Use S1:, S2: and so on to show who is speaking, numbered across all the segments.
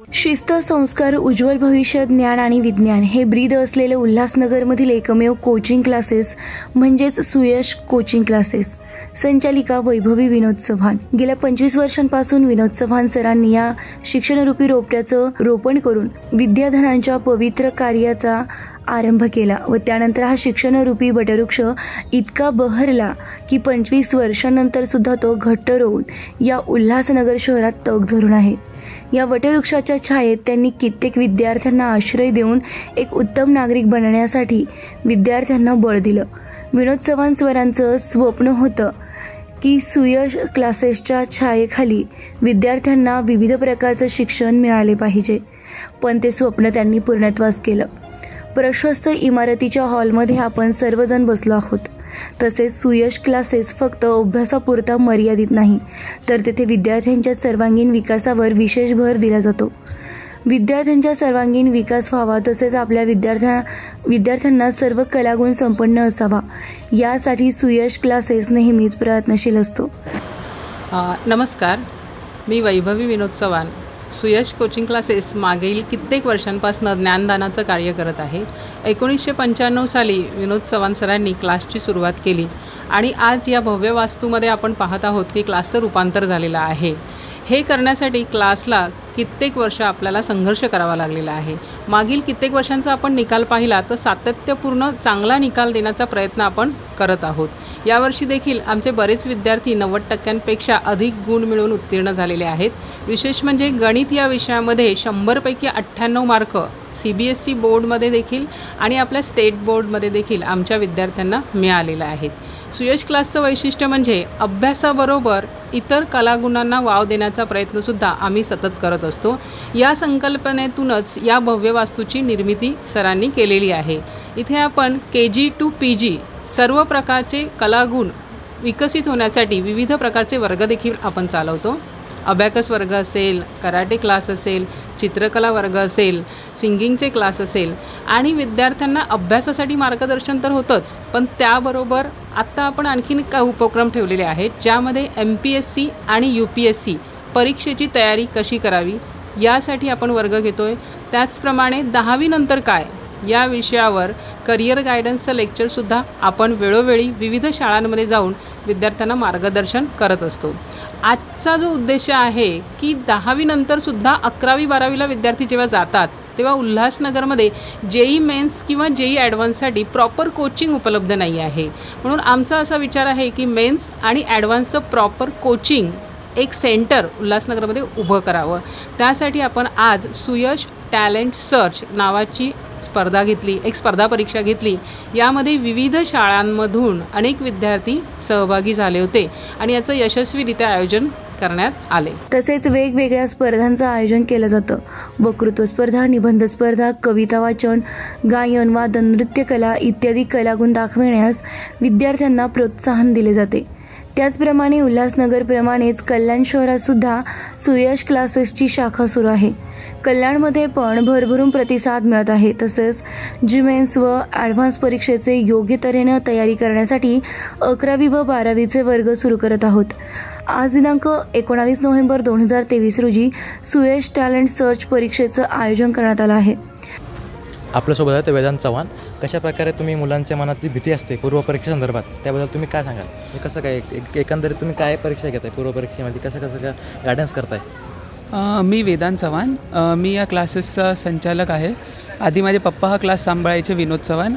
S1: शिस्त, संस्कार, उज्ज्वल भविष्य, ज्ञान आणि विज्ञान हे ब्रीद असलेले उल्हासनगरमधील एकमेव कोचिंग क्लासेस म्हणजेच सुयश कोचिंग क्लासेस. संचालिका वैभवी विनोद चव्हाण. गेल्या 25 वर्षांपासून विनोद चव्हाण सरांनी या शिक्षणरूपी रोपट्याचं रोपण करून विद्याधनांच्या पवित्र कार्याचा आरंभ केला व त्यानंतर हा शिक्षणरूपी वटवृक्ष इतका बहरला की 25 वर्षांनंतर सुद्धा तो घट्ट रोवून या उल्हासनगर शहरात तग धरून आहे. या वटवृक्षाच्या छायेत त्यांनी कित्येक विद्यार्थ्यांना आश्रय देऊन एक उत्तम नागरिक बनण्यासाठी विद्यार्थ्यांना बळ दिलं. विनोद चव्हाण सरांचं स्वप्न होतं की सुयश क्लासेसच्या छायेखाली विद्यार्थ्यांना विविध प्रकारचं शिक्षण मिळाले पाहिजे, पण ते स्वप्न त्यांनी पूर्णत्वास केलं. प्रशस्त इमारतीच्या हॉलमध्ये आपण सर्वजण बसलो आहोत. तसेच सुयश क्लासेस फक्त अभ्यासापुरता मर्यादित नाही, तर तेथे विद्यार्थ्यांच्या सर्वांगीण विकासावर विशेष भर दिला जातो. विद्यार्थ्यांचा सर्वांगीण विकास व्हावा तसेच आपल्या विद्यार्थ्यांना सर्व कलागुण संपन्न असावा यासाठी सुयश क्लासेस नेहमीच प्रयत्नशील असतो.
S2: नमस्कार, मी वैभवी विनोद चव्हाण. सुयश कोचिंग क्लासेस मागील कित्येक वर्षांपासून ज्ञानदानाचं कार्य करत आहे. 1995 साली विनोद चव्हाण सरांनी क्लासची सुरुवात केली आणि आज या भव्य वास्तूमध्ये आपण पाहत आहोत की क्लासचं रूपांतर झालेलं आहे. हे करण्यासाठी क्लासला कित्येक वर्ष आपल्याला संघर्ष करावा लागलेला आहे. मागील कित्येक वर्षांचा आपण निकाल पाहिला तर सातत्यपूर्ण चांगला निकाल देण्याचा प्रयत्न आपण करत आहोत. यावर्षी देखील आमचे बरेच विद्यार्थी 90% अधिक गुण मिळवून उत्तीर्ण झालेले आहेत. विशेष म्हणजे गणित या विषयामध्ये 100 पैकी 98 मार्क CBSE बोर्डमध्ये देखील आणि आपल्या स्टेट बोर्डमध्ये देखील आमच्या विद्यार्थ्यांना मिळालेले आहेत. सुयश क्लासचं वैशिष्ट्य म्हणजे अभ्यासाबरोबर इतर कलागुणांना वाव देण्याचा प्रयत्नसुद्धा आम्ही सतत करत असतो. या संकल्पनेतूनच या भव्य वास्तूची निर्मिती सरांनी केलेली आहे. इथे आपण KG to PG सर्व प्रकारचे कलागुण विकसित होण्यासाठी विविध प्रकारचे वर्ग देखील आपण चालवतो. अबॅकस वर्ग असेल, कराटे क्लास असेल, चित्रकला वर्ग असेल, सिंगिंगचे क्लास असेल आणि विद्यार्थ्यांना अभ्यासासाठी मार्गदर्शन तर होतंच, पण त्याबरोबर आत्ता आपण आणखीन काही उपक्रम ठेवलेले आहेत ज्यामध्ये MPSC आणि UPSC परीक्षेची तयारी कशी करावी यासाठी आपण वर्ग घेतो आहे. त्याचप्रमाणे 10वी नंतर काय या विषयावर करिअर गायडन्सचं लेक्चरसुद्धा आपण वेळोवेळी विविध शाळांमध्ये जाऊन विद्यार्थ्यांना मार्गदर्शन करत असतो. आजचा जो उद्देश आहे की 10वी नंतरसुद्धा 11वी 12वीला विद्यार्थी जेव्हा जातात तेव्हा उल्हासनगरमध्ये JEE मेन्स किंवा JEE ॲडव्हान्ससाठी प्रॉपर कोचिंग उपलब्ध नाही आहे. म्हणून आमचा असा विचार आहे की मेन्स आणि ॲडव्हान्सचं प्रॉपर कोचिंग एक सेंटर उल्हासनगरमध्ये उभं करावं. त्यासाठी आपण आज सुयश टॅलेंट सर्च नावाची स्पर्धा घेतली, एक स्पर्धा परीक्षा घेतली. यामध्ये विविध शाळांमधून अनेक विद्यार्थी सहभागी झाले होते आणि याचं यशस्वीरित्या आयोजन करण्यात आले.
S1: तसेच वेगवेगळ्या स्पर्धांचं आयोजन केलं जातं. वक्तृत्व स्पर्धा, निबंध स्पर्धा, कविता वाचन, गायन, वादन, नृत्यकला इत्यादी कलागुण दाखविण्यास विद्यार्थ्यांना प्रोत्साहन दिले जाते. त्याचप्रमाणे उल्हासनगरप्रमाणेच कल्याण शहरात सुद्धा सुयश क्लासेसची शाखा सुरू आहे. कल्याणमध्ये पण भरभरून प्रतिसाद मिळत आहे. तसेच मेन्स व ॲडव्हान्स परीक्षेचे योग्य तऱ्हेनं तयारी करण्यासाठी 11वी व 12वीचे वर्ग सुरू करत आहोत. आज दिनांक 19 नोव्हेंबर 2023 रोजी सुयश टॅलेंट सर्च परीक्षेचं आयोजन करण्यात आलं आहे.
S3: आपल्यासोबत आहे वेदांत चव्हाण. कशा प्रकारे तुम्ही मुलांच्या मनातली भीती असते पूर्वपरीक्षेसंदर्भात त्याबद्दल तुम्ही काय सांगाल? हे कसं काय एकंदरीत तुम्ही काय परीक्षा घेताय पूर्वपरीक्षेमध्ये, कसं काय गायडन्स करताय?
S4: मी वेदांत चव्हाण. मी या क्लासेसचा संचालक आहे. आधी माझे पप्पा हा क्लास सांभाळायचे, विनोद चव्हाण.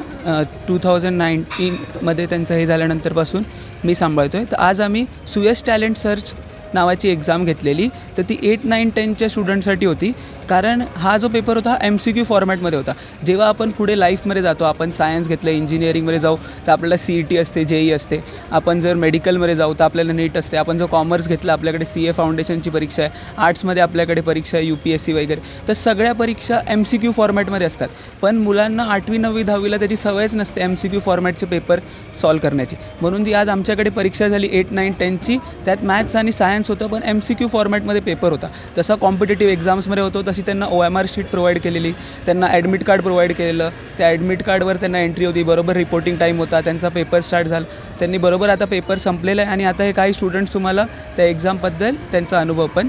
S4: 2019मध्ये त्यांचं हे झाल्यानंतरपासून मी सांभाळतो आहे. तर आज आम्ही सुयश टॅलेंट सर्च नावाची एक्झाम घेतलेली. तर ती 8, 9, 10च्या स्टुडंटसाठी होती. कारण हा जो पेपर होता MCQ फॉर्मॅटमध्ये होता. जेव्हा आपण पुढे लाईफमध्ये जातो, आपण सायन्स घेतलं, इंजिनिअरिंगमध्ये जाऊ तर आपल्याला CET असते, JEE असते. आपण जर मेडिकलमध्ये जाऊ तर आपल्याला नीट असते. आपण जर कॉमर्स घेतलं आपल्याकडे CA फाउंडेशनची परीक्षा आहे. आर्ट्समध्ये आपल्याकडे परीक्षा आहे UPSC वगैरे. तर सगळ्या परीक्षा MCQ फॉर्मॅटमध्ये असतात. पण मुलांना 8वी 9वी 10वीला त्याची सवयच नसते MCQ फॉर्मॅटचे पेपर सॉल्व करण्याची. म्हणून ती आज आमच्याकडे परीक्षा झाली 8, 9, 10ची. त्यात मॅथ्स आणि सायन्स होतं, पण MCQ फॉर्मॅटमध्ये पेपर होता. तसा कॉम्पिटेटिव्ह एक्झाम्समध्ये होतो तशी त्यांना OMR शीट प्रोव्हाइड केलेली, त्यांना ॲडमिट कार्ड प्रोव्हाइड केलेलं. त्या ॲडमिट कार्डवर त्यांना एंट्री होती, बरोबर रिपोर्टिंग टाईम होता, त्यांचा पेपर स्टार्ट झाला. त्यांनी बरोबर आता पेपर संपलेला आहे आणि आता हे काही स्टुडंट्स तुम्हाला त्या एक्झामबद्दल त्यांचा अनुभव पण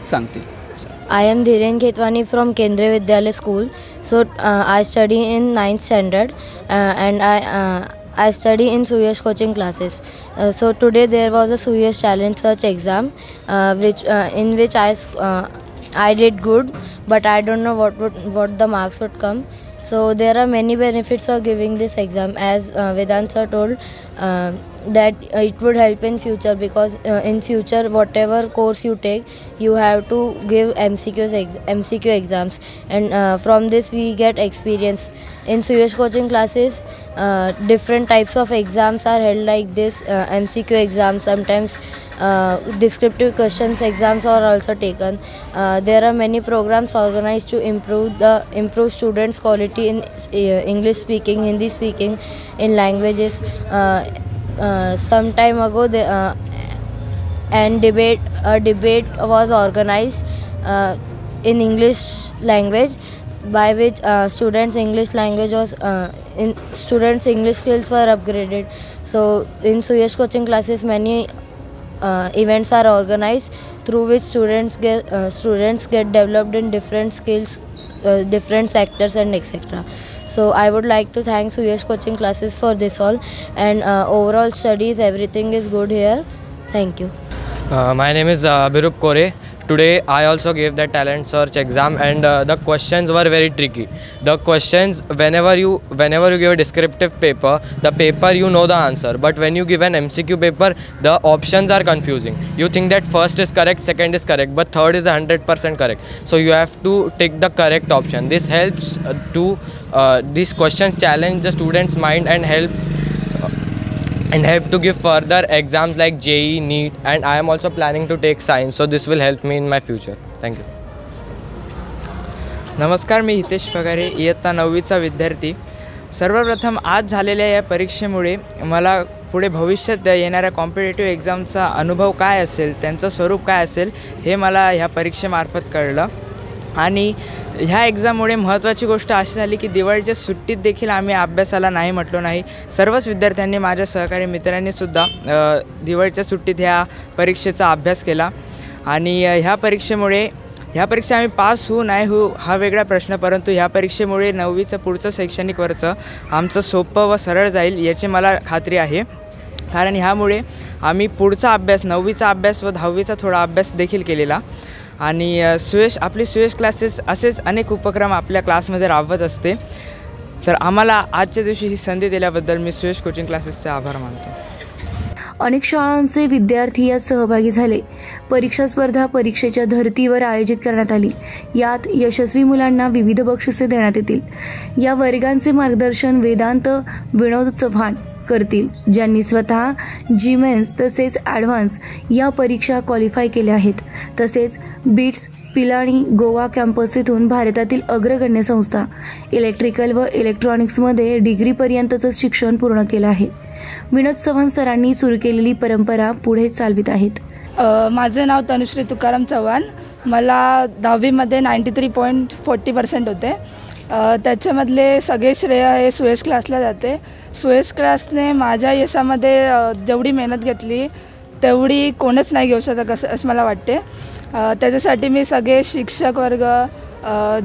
S4: सांगतील.
S5: I am Dhiren Khetwani from Kendriya Vidyalaya School. So I study in 9th standard and I study in Suyash coaching classes. So today there was a Suyash Talent Search exam, in which I did good, but I don't know what the marks would come. So there are many benefits of giving this exam, as Vedant sir told that it would help in future, because in future whatever course you take, you have to give MCQ exams, and from this we get experience. In Suyash coaching classes, different types of exams are held like this, MCQ exams, sometimes descriptive questions exams are also taken. There are many programs organized to improve students' quality in English speaking, Hindi speaking, in languages. Some time ago, a debate was organized in English language, by which students' English skills were upgraded. So in Suyash coaching classes, many events are organized through which students get developed in different skills, different sectors, and etc. So I would like to thank Suyash coaching classes for this all, and overall studies, everything is good here. Thank you.
S6: My name is Abhirup Kore. Today I also gave the talent search exam, and the questions were very tricky. The questions, whenever you give a descriptive paper, the paper you know the answer, but when you give an MCQ paper, the options are confusing. You think that first is correct, second is correct, but third is 100% correct. So you have to take the correct option. This helps these questions challenge the students' mind and help to give further exams like JEE, NEET, and I am also planning to take science, so this will help me in my future. Thank you.
S7: नमस्कार, मी हितेश पगारे, इयत्ता 9वीचा विद्यार्थी. सर्वप्रथम आज झालेल्या या परीक्षेमुळे मला पुढे भविष्यात येणाऱ्या कॉम्पिटिटिव्ह एक्झामचा अनुभव काय असेल, त्यांचं स्वरूप काय असेल, हे मला ह्या परीक्षेमार्फत कळलं. आणि ह्या एक्झाममुळे महत्त्वाची गोष्ट अशी झाली की दिवाळीच्या सुट्टीत देखील आम्ही अभ्यासाला नाही म्हटलो नाही. सर्वच विद्यार्थ्यांनी, माझ्या सहकारी मित्रांनीसुद्धा दिवाळीच्या सुट्टीत ह्या परीक्षेचा अभ्यास केला. आणि ह्या परीक्षा आम्ही पास होऊ नाही होऊ हा वेगळा प्रश्न, परंतु ह्या परीक्षेमुळे 9वीचं पुढचं शैक्षणिक वर्ष आमचं सोपं व सरळ जाईल याची मला खात्री आहे. कारण ह्यामुळे आम्ही पुढचा अभ्यास, 9वीचा अभ्यास व 10वीचा थोडा अभ्यास देखील केलेला. आणि आपली सुयश क्लासेस असेच अनेक उपक्रम आपल्या क्लासमध्ये राबवत असते. तर आम्हाला आजच्या दिवशी ही संधी दिल्याबद्दल मी सुयश कोचिंग क्लासेसचे आभार मानतो.
S1: अनेक शाळांचे विद्यार्थी यात सहभागी झाले. परीक्षा स्पर्धा परीक्षेच्या धर्तीवर आयोजित करण्यात आली. यात यशस्वी मुलांना विविध बक्षिसे देण्यात येतील. या वर्गांचे मार्गदर्शन वेदांत विनोद चव्हाण करतील, ज्यांनी स्वतः जीमेन्स तसेच ॲडव्हान्स या परीक्षा क्वालिफाय केल्या आहेत. तसेच बीट्स पिलाणी गोवा कॅम्पस येथून भारतातील अग्रगण्य संस्था इलेक्ट्रिकल व इलेक्ट्रॉनिक्समध्ये डिग्रीपर्यंतचं शिक्षण पूर्ण केलं आहे. विनोद चव्हाण सरांनी सुरू केलेली परंपरा पुढे चालवित आहेत.
S8: माझं नाव तनुश्री तुकाराम चव्हाण. मला 10वीमध्ये 93.40% होते. त्याच्यामधले सगळे श्रेय हे सुयश क्लासला जाते. सुयश क्लासने माझ्या यशामध्ये जेवढी मेहनत घेतली तेवढी कोणच नाही घेऊ शकत असं मला वाटते. त्याच्यासाठी मी सगळे शिक्षक वर्ग,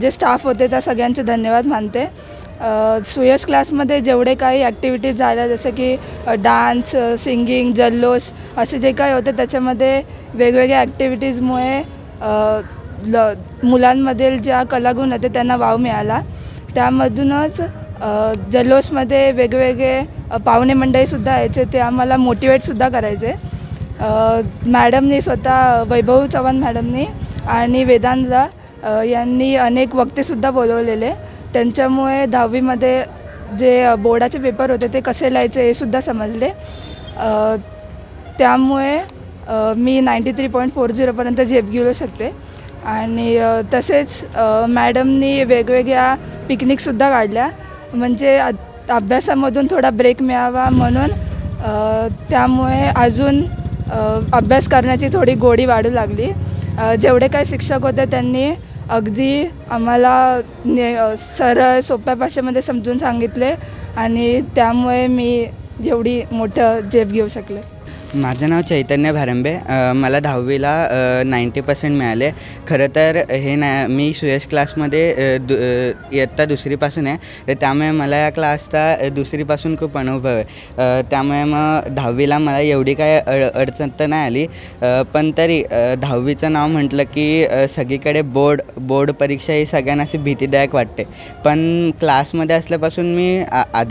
S8: जे स्टाफ होते त्या सगळ्यांचे धन्यवाद मानते. सुयश क्लासमध्ये जेवढे काही ॲक्टिव्हिटीज झाल्या, जसं की डान्स, सिंगिंग, जल्लोष असे जे काही होते, त्याच्यामध्ये वेगवेगळ्या ॲक्टिव्हिटीजमुळे मुलांमधील ज्या कलागुण होते त्यांना वाव मिळाला. त्यामधूनच जल्लोषमध्ये वेगवेगळे पाहुणे मंडळीसुद्धा यायचे, ते आम्हाला मोटिवेटसुद्धा करायचे. मॅडमनी स्वतः वैभव चव्हाण मॅडमनी आणि वेदांतला यांनी अनेक वक्तेसुद्धा बोलवलेले. त्यांच्यामुळे 10वीमध्ये जे बोर्डाचे पेपर होते ते कसे लिहायचे हे सुद्धा समजले. त्यामुळे मी 93.40पर्यंत झेप घेऊ शकते. आणि तसेच मॅडमनी वेगवेगळ्या पिकनिकसुद्धा काढल्या, म्हणजे अभ्यासामधून थोडा ब्रेक मिळावा म्हणून. त्यामुळे अजून अभ्यास करण्याची थोडी गोडी वाढू लागली. जेवढे काही शिक्षक होते त्यांनी अगदी आम्हाला सरळ सोप्या भाषेमध्ये समजून सांगितले, आणि त्यामुळे मी एवढी मोठं झेप घेऊ शकले.
S9: माझं नाव चैतन्य भारंबे. मला 10वीला 90% मिळाले. खरं तर हे मी सुयश क्लासमध्ये इयत्ता दुसरीपासून आहे, तर त्यामुळे मला या क्लासचा दुसरीपासून खूप अनुभव आहे. त्यामुळे मग 10वीला मला एवढी काय अडचण तर नाही आली. पण तरी 10वीचं नाव म्हटलं की सगळीकडे बोर्ड परीक्षा ही सगळ्यांना अशी भीतीदायक वाटते. पण क्लासमध्ये असल्यापासून मी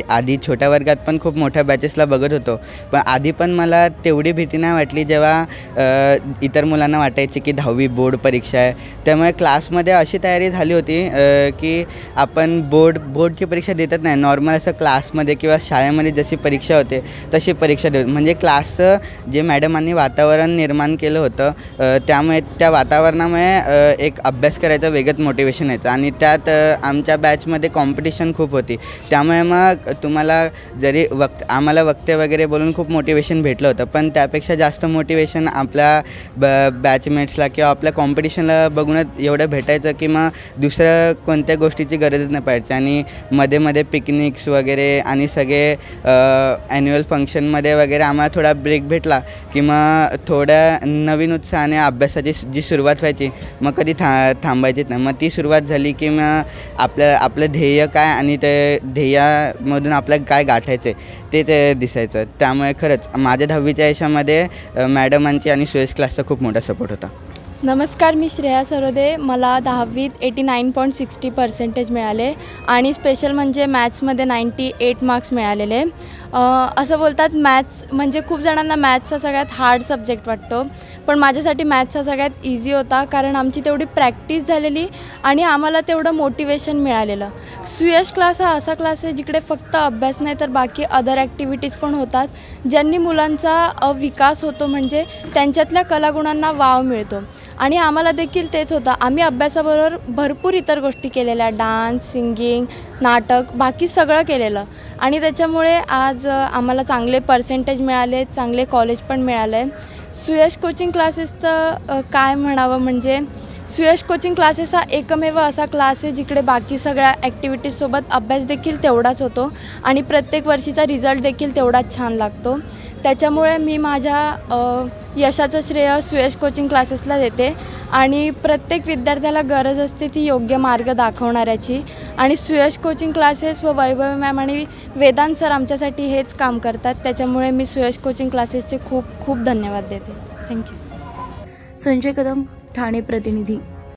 S9: आधी छोट्या वर्गात पण खूप मोठ्या बॅचेसला बघत होतो, पण आधी पण मला तेवढी भीती नाही वाटली जेव्हा इतर मुलांना वाटायची की 10वी बोर्ड परीक्षा आहे. त्यामुळे क्लासमध्ये अशी तयारी झाली होती की आपण बोर्डची परीक्षा देतच नाही, नॉर्मल असं क्लासमध्ये किंवा शाळेमध्ये जशी परीक्षा होते तशी परीक्षा देऊ. म्हणजे क्लासचं जे मॅडमांनी वातावरण निर्माण केलं होतं त्यामुळे त्या वातावरणामुळे एक अभ्यास करायचं वेगळंच मोटिवेशन यायचं. आणि त्यात आमच्या बॅचमध्ये कॉम्पिटिशन खूप होती, त्यामुळे मग तुम्हाला जरी आम्हाला वक्ते वगैरे बोलून खूप मोटिवेशन भेटलं होतं, पण त्यापेक्षा जास्त मोटिवेशन आपल्या बॅचमेट्सला किंवा आपल्या कॉम्पिटिशनला बघूनच एवढं भेटायचं की मग दुसरं कोणत्या गोष्टीची गरजच नाही पडायची. आणि मध्ये पिकनिक्स वगैरे आणि सगळे ॲन्युअल फंक्शनमध्ये वगैरे आम्हाला थोडा ब्रेक भेटला की मग थोड्या नवीन उत्साहाने अभ्यासाची जी सुरुवात व्हायची मग कधी थांबायचीच नाही. मग ती सुरुवात झाली की मग आपलं ध्येय काय आणि ते ध्येयामधून आपल्याला काय गाठायचं आहे ते दिसायचं. त्यामुळे खरंच माझ्या 10वीच्या याच्यामध्ये मॅडमांची आणि सुयश क्लासचा खूप मोठा सपोर्ट होता.
S10: नमस्कार, मी श्रेया सरोदे. मला 10वीत 89.60% मिळाले आणि स्पेशल म्हणजे मॅथ्समध्ये 98 मार्क्स मिळालेले. असं बोलतात मॅथ्स म्हणजे खूप जणांना मॅथ्स हा सगळ्यात हार्ड सब्जेक्ट वाटतो, पण माझ्यासाठी मॅथ्स हा सगळ्यात इझी होता, कारण आमची तेवढी प्रॅक्टिस झालेली आणि आम्हाला तेवढं मोटिवेशन मिळालेलं. सुयश क्लास हा असा क्लास आहे जिकडे फक्त अभ्यास नाही तर बाकी अदर ॲक्टिव्हिटीज पण होतात, ज्यांनी मुलांचा विकास होतो, म्हणजे त्यांच्यातल्या कलागुणांना वाव मिळतो. आणि आम्हाला देखील तेच होतं. आम्ही अभ्यासाबरोबर भरपूर इतर गोष्टी केलेल्या, डान्स, सिंगिंग, नाटक, बाकी सगळं केलेलं. आणि त्याच्यामुळे आज आम्हाला चांगले पर्सेंटेज मिळाले, चांगले कॉलेज पण मिळालं आहे. सुयश कोचिंग क्लासेसचं काय म्हणावं म्हणजे सुयश कोचिंग क्लासेस हा एकमेव असा क्लास आहे जिकडे बाकी सगळ्या ॲक्टिव्हिटीजसोबत अभ्यास देखील तेवढाच होतो आणि प्रत्येक वर्षीचा रिझल्ट देखील तेवढाच छान लागतो. त्याच्यामुळे मी माझ्या यशाचं श्रेय सुयश कोचिंग क्लासेसला देते आणि प्रत्येक विद्यार्थ्याला गरज असते ती योग्य मार्ग दाखवणाऱ्याची. आणि सुयश कोचिंग क्लासेस व वैभवी मॅम आणि वेदांत सर आमच्यासाठी हेच काम करतात. त्याच्यामुळे मी सुयश कोचिंग क्लासेसचे खूप खूप धन्यवाद देते. थँक्यू.
S1: संजय कदम, ठाणे प्रतिनिधी.